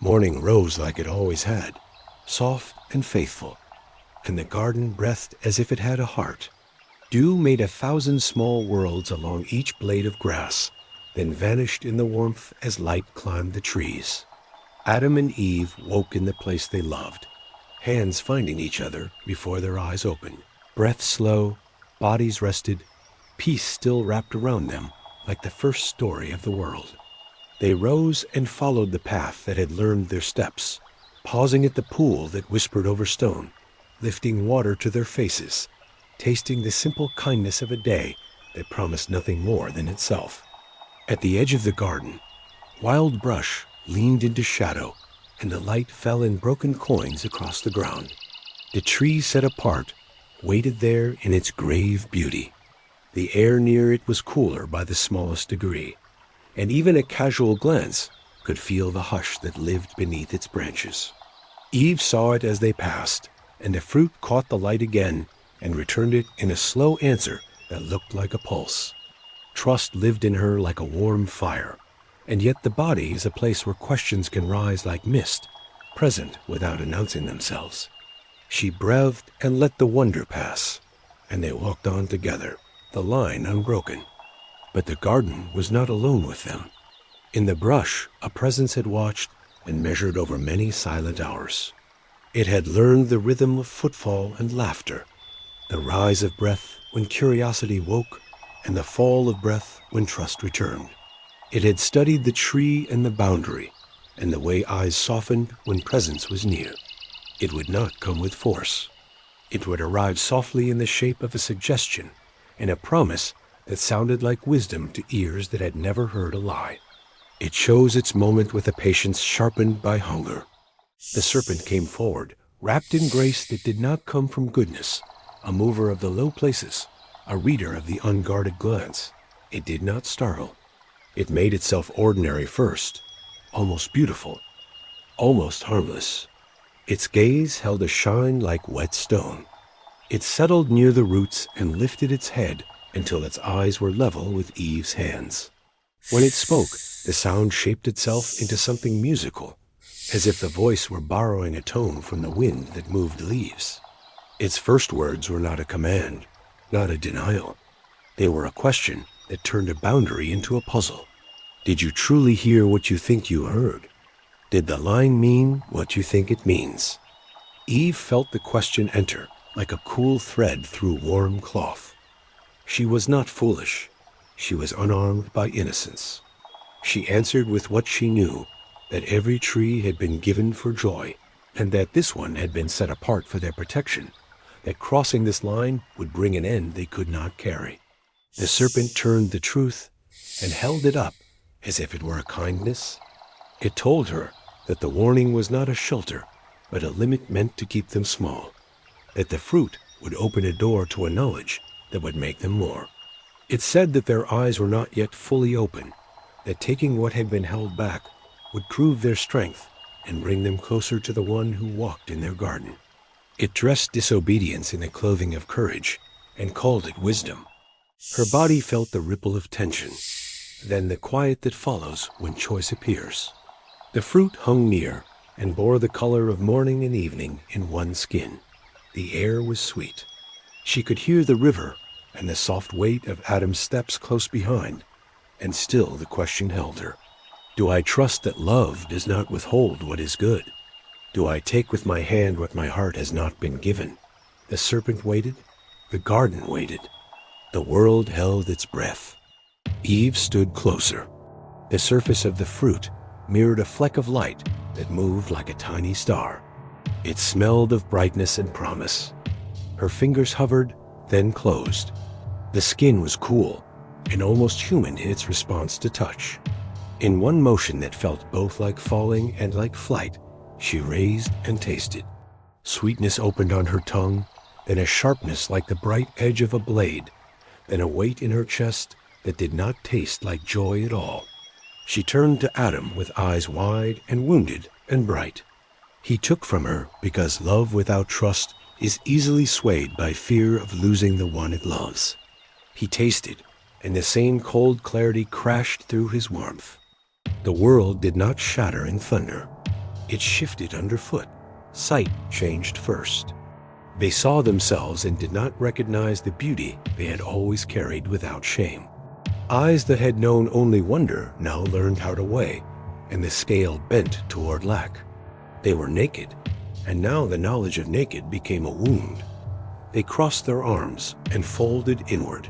Morning rose like it always had, soft and faithful, and the garden breathed as if it had a heart. Dew made 1,000 small worlds along each blade of grass, then vanished in the warmth as light climbed the trees. Adam and Eve woke in the place they loved, hands finding each other before their eyes opened. Breath slow, bodies rested, peace still wrapped around them like the first story of the world. They rose and followed the path that had learned their steps, pausing at the pool that whispered over stone, lifting water to their faces, tasting the simple kindness of a day that promised nothing more than itself. At the edge of the garden, wild brush leaned into shadow, and the light fell in broken coins across the ground. The tree set apart waited there in its grave beauty. The air near it was cooler by the smallest degree, and even a casual glance could feel the hush that lived beneath its branches. Eve saw it as they passed, and the fruit caught the light again and returned it in a slow answer that looked like a pulse. Trust lived in her like a warm fire, and yet the body is a place where questions can rise like mist, present without announcing themselves. She breathed and let the wonder pass, and they walked on together, the line unbroken. But the garden was not alone with them. In the brush, a presence had watched and measured over many silent hours. It had learned the rhythm of footfall and laughter, the rise of breath when curiosity woke, and the fall of breath when trust returned. It had studied the tree and the boundary, and the way eyes softened when presence was near. It would not come with force. It would arrive softly in the shape of a suggestion and a promise that sounded like wisdom to ears that had never heard a lie. It chose its moment with a patience sharpened by hunger. The serpent came forward, wrapped in grace that did not come from goodness, a mover of the low places, a reader of the unguarded glance. It did not startle. It made itself ordinary first, almost beautiful, almost harmless. Its gaze held a shine like wet stone. It settled near the roots and lifted its head until its eyes were level with Eve's hands. When it spoke, the sound shaped itself into something musical, as if the voice were borrowing a tone from the wind that moved leaves. Its first words were not a command, not a denial. They were a question that turned a boundary into a puzzle. Did you truly hear what you think you heard? Did the line mean what you think it means? Eve felt the question enter like a cool thread through warm cloth. She was not foolish. She was unarmed by innocence. She answered with what she knew, that every tree had been given for joy, and that this one had been set apart for their protection, that crossing this line would bring an end they could not carry. The serpent turned the truth and held it up as if it were a kindness. It told her that the warning was not a shelter, but a limit meant to keep them small, that the fruit would open a door to a knowledge that would make them more. It said that their eyes were not yet fully open, that taking what had been held back would prove their strength and bring them closer to the one who walked in their garden. It dressed disobedience in the clothing of courage and called it wisdom. Her body felt the ripple of tension, then the quiet that follows when choice appears. The fruit hung near and bore the color of morning and evening in one skin. The air was sweet. She could hear the river and the soft weight of Adam's steps close behind, and still the question held her. Do I trust that love does not withhold what is good? Do I take with my hand what my heart has not been given? The serpent waited. The garden waited. The world held its breath. Eve stood closer. The surface of the fruit mirrored a fleck of light that moved like a tiny star. It smelled of brightness and promise. Her fingers hovered, then closed. The skin was cool and almost human in its response to touch. In one motion that felt both like falling and like flight, she raised and tasted. Sweetness opened on her tongue, then a sharpness like the bright edge of a blade, then a weight in her chest that did not taste like joy at all. She turned to Adam with eyes wide and wounded and bright. He took from her because love without trust is easily swayed by fear of losing the one it loves. He tasted, and the same cold clarity crashed through his warmth. The world did not shatter in thunder. It shifted underfoot. Sight changed first. They saw themselves and did not recognize the beauty they had always carried without shame. Eyes that had known only wonder now learned how to weigh, and the scale bent toward lack. They were naked, and now the knowledge of naked became a wound. They crossed their arms and folded inward.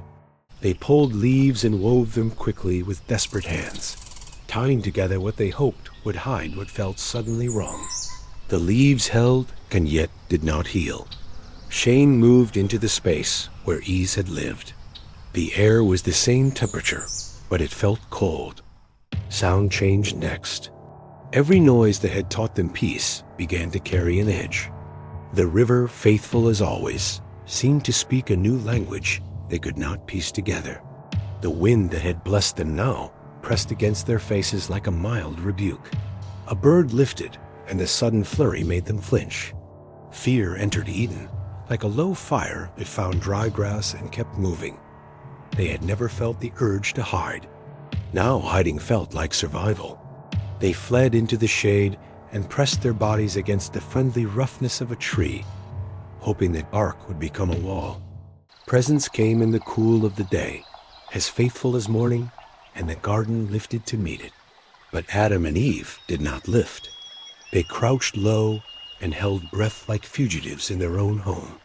They pulled leaves and wove them quickly with desperate hands, tying together what they hoped would hide what felt suddenly wrong. The leaves held and yet did not heal. Shane moved into the space where ease had lived. The air was the same temperature, but it felt cold. Sound changed next. Every noise that had taught them peace began to carry an edge. The river, faithful as always, seemed to speak a new language they could not piece together. The wind that had blessed them now pressed against their faces like a mild rebuke. A bird lifted, and the sudden flurry made them flinch. Fear entered Eden, like a low fire that found dry grass and kept moving. They had never felt the urge to hide. Now hiding felt like survival. They fled into the shade and pressed their bodies against the friendly roughness of a tree, hoping that bark would become a wall. Presence came in the cool of the day, as faithful as morning, and the garden lifted to meet it. But Adam and Eve did not lift. They crouched low and held breath like fugitives in their own home.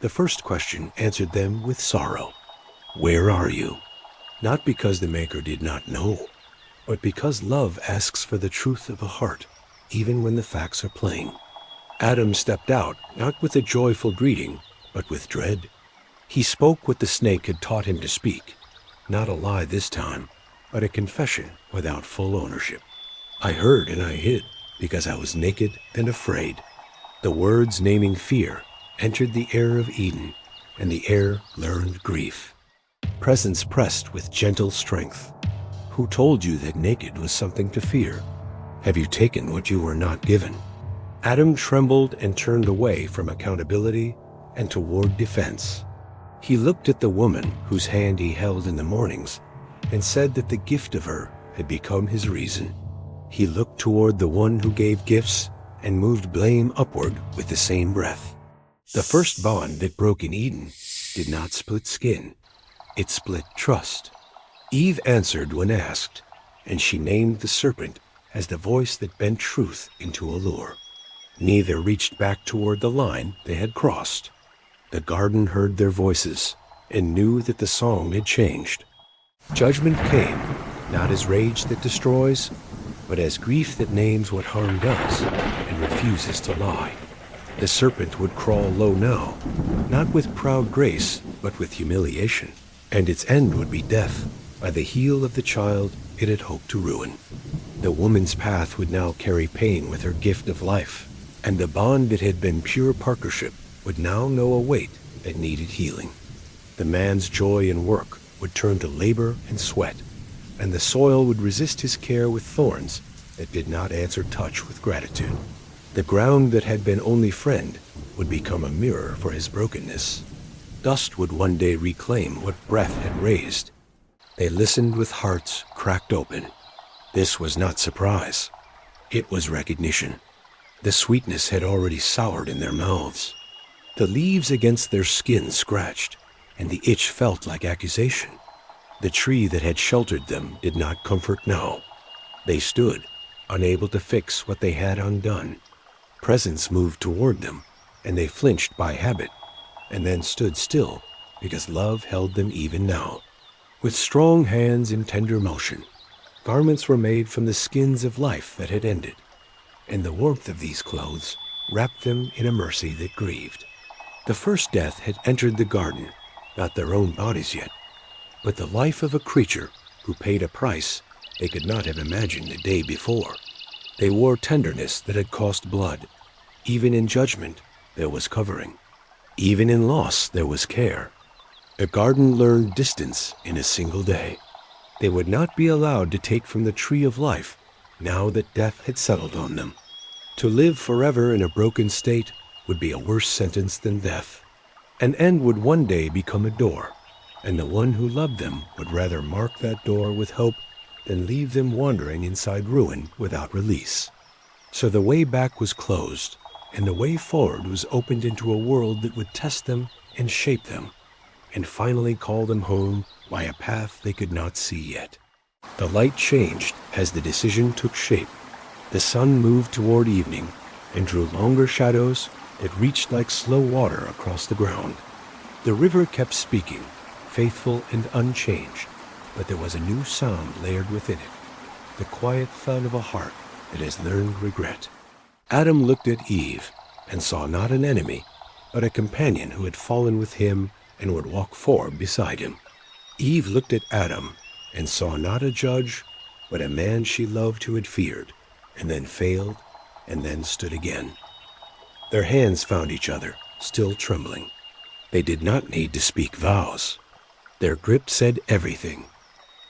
The first question answered them with sorrow. Where are you? Not because the Maker did not know, but because love asks for the truth of a heart, even when the facts are plain. Adam stepped out, not with a joyful greeting, but with dread. He spoke what the snake had taught him to speak, not a lie this time, but a confession without full ownership. I heard and I hid, because I was naked and afraid. The words naming fear entered the air of Eden, and the air learned grief. Presence pressed with gentle strength. Who told you that naked was something to fear? Have you taken what you were not given? Adam trembled and turned away from accountability and toward defense. He looked at the woman whose hand he held in the mornings and said that the gift of her had become his reason. He looked toward the one who gave gifts and moved blame upward with the same breath. The first bond that broke in Eden did not split skin. It split trust. Eve answered when asked, and she named the serpent as the voice that bent truth into a lure. Neither reached back toward the line they had crossed. The garden heard their voices and knew that the song had changed. Judgment came, not as rage that destroys, but as grief that names what harm does and refuses to lie. The serpent would crawl low now, not with proud grace, but with humiliation, and its end would be death by the heel of the child it had hoped to ruin. The woman's path would now carry pain with her gift of life, and the bond that had been pure partnership would now know a weight that needed healing. The man's joy in work would turn to labor and sweat, and the soil would resist his care with thorns that did not answer touch with gratitude. The ground that had been only friend would become a mirror for his brokenness. Dust would one day reclaim what breath had raised. They listened with hearts cracked open. This was not surprise. It was recognition. The sweetness had already soured in their mouths. The leaves against their skin scratched, and the itch felt like accusation. The tree that had sheltered them did not comfort now. They stood, unable to fix what they had undone. Presence moved toward them, and they flinched by habit, and then stood still because love held them even now. With strong hands in tender motion, garments were made from the skins of life that had ended, and the warmth of these clothes wrapped them in a mercy that grieved. The first death had entered the garden, not their own bodies yet, but the life of a creature who paid a price they could not have imagined the day before. They wore tenderness that had cost blood. Even in judgment, there was covering. Even in loss, there was care. The garden learned distance in a single day. They would not be allowed to take from the tree of life now that death had settled on them. To live forever in a broken state would be a worse sentence than death. An end would one day become a door, and the one who loved them would rather mark that door with hope than leave them wandering inside ruin without release. So the way back was closed, and the way forward was opened into a world that would test them and shape them, and finally call them home by a path they could not see yet. The light changed as the decision took shape. The sun moved toward evening and drew longer shadows that reached like slow water across the ground. The river kept speaking, faithful and unchanged, but there was a new sound layered within it, the quiet thud of a heart that has learned regret. Adam looked at Eve and saw not an enemy, but a companion who had fallen with him and would walk forward beside him. Eve looked at Adam and saw not a judge, but a man she loved who had feared, and then failed, and then stood again. Their hands found each other, still trembling. They did not need to speak vows. Their grip said everything.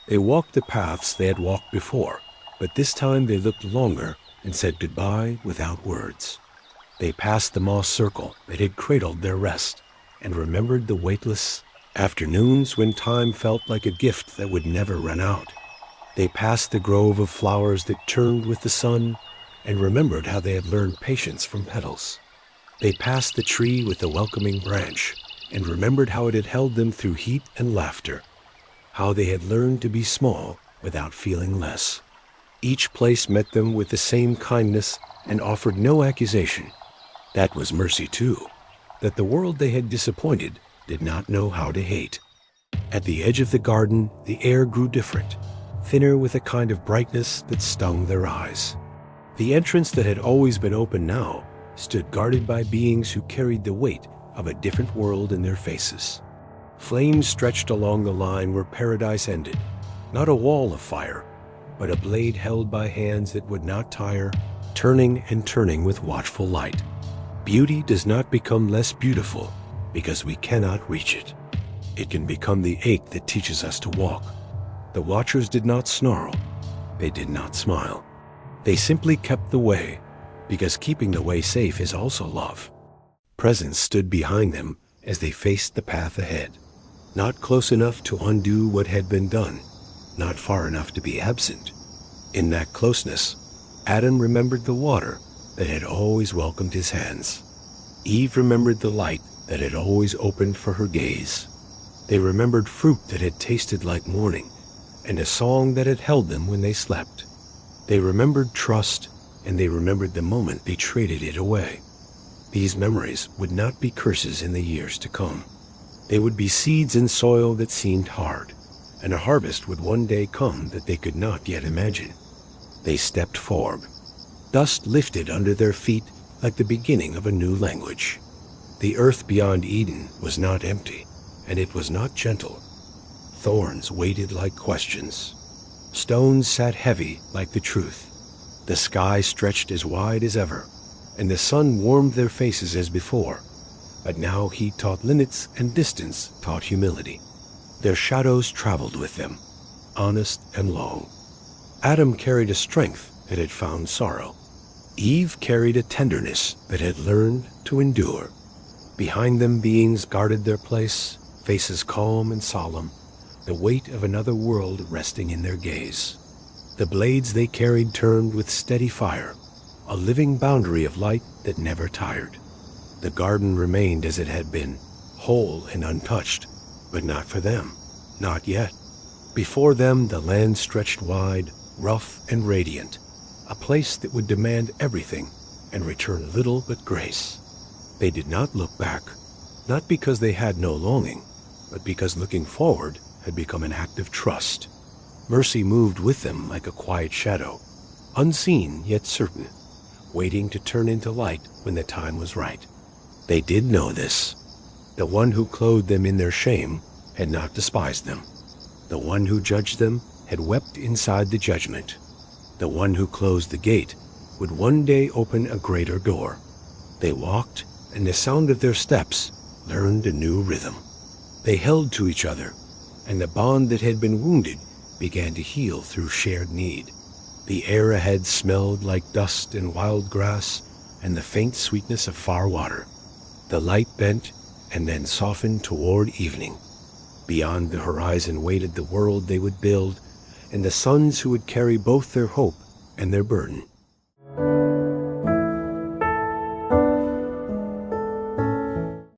They walked the paths they had walked before, but this time they looked longer and said goodbye without words. They passed the moss circle that had cradled their rest, and remembered the weightless afternoons when time felt like a gift that would never run out. They passed the grove of flowers that turned with the sun, and remembered how they had learned patience from petals. They passed the tree with the welcoming branch, and remembered how it had held them through heat and laughter, how they had learned to be small without feeling less. Each place met them with the same kindness and offered no accusation. That was mercy too, that the world they had disappointed did not know how to hate. At the edge of the garden, the air grew different, thinner with a kind of brightness that stung their eyes. The entrance that had always been open now stood guarded by beings who carried the weight of a different world in their faces. Flames stretched along the line where paradise ended, not a wall of fire, but a blade held by hands that would not tire, turning and turning with watchful light. Beauty does not become less beautiful because we cannot reach it. It can become the ache that teaches us to walk. The watchers did not snarl. They did not smile. They simply kept the way, because keeping the way safe is also love. Presence stood behind them as they faced the path ahead, not close enough to undo what had been done, not far enough to be absent. In that closeness, Adam remembered the water that had always welcomed his hands. Eve remembered the light that had always opened for her gaze. They remembered fruit that had tasted like morning, and a song that had held them when they slept. They remembered trust, and they remembered the moment they traded it away. These memories would not be curses in the years to come. They would be seeds in soil that seemed hard, and a harvest would one day come that they could not yet imagine. They stepped forward. Dust lifted under their feet like the beginning of a new language. The earth beyond Eden was not empty, and it was not gentle. Thorns waited like questions. Stones sat heavy like the truth. The sky stretched as wide as ever, and the sun warmed their faces as before. But now heat taught limits, and distance taught humility. Their shadows traveled with them, honest and long. Adam carried a strength that had found sorrow. Eve carried a tenderness that had learned to endure. Behind them, beings guarded their place, faces calm and solemn, the weight of another world resting in their gaze. The blades they carried turned with steady fire, a living boundary of light that never tired. The garden remained as it had been, whole and untouched, but not for them, not yet. Before them the land stretched wide, rough and radiant, a place that would demand everything and return little but grace. They did not look back, not because they had no longing, but because looking forward had become an act of trust. Mercy moved with them like a quiet shadow, unseen yet certain, waiting to turn into light when the time was right. They did know this. The one who clothed them in their shame had not despised them. The one who judged them had wept inside the judgment. The one who closed the gate would one day open a greater door. They walked, and the sound of their steps learned a new rhythm. They held to each other, and the bond that had been wounded began to heal through shared need. The air ahead smelled like dust and wild grass and the faint sweetness of far water. The light bent and then softened toward evening. Beyond the horizon waited the world they would build, and the sons who would carry both their hope and their burden.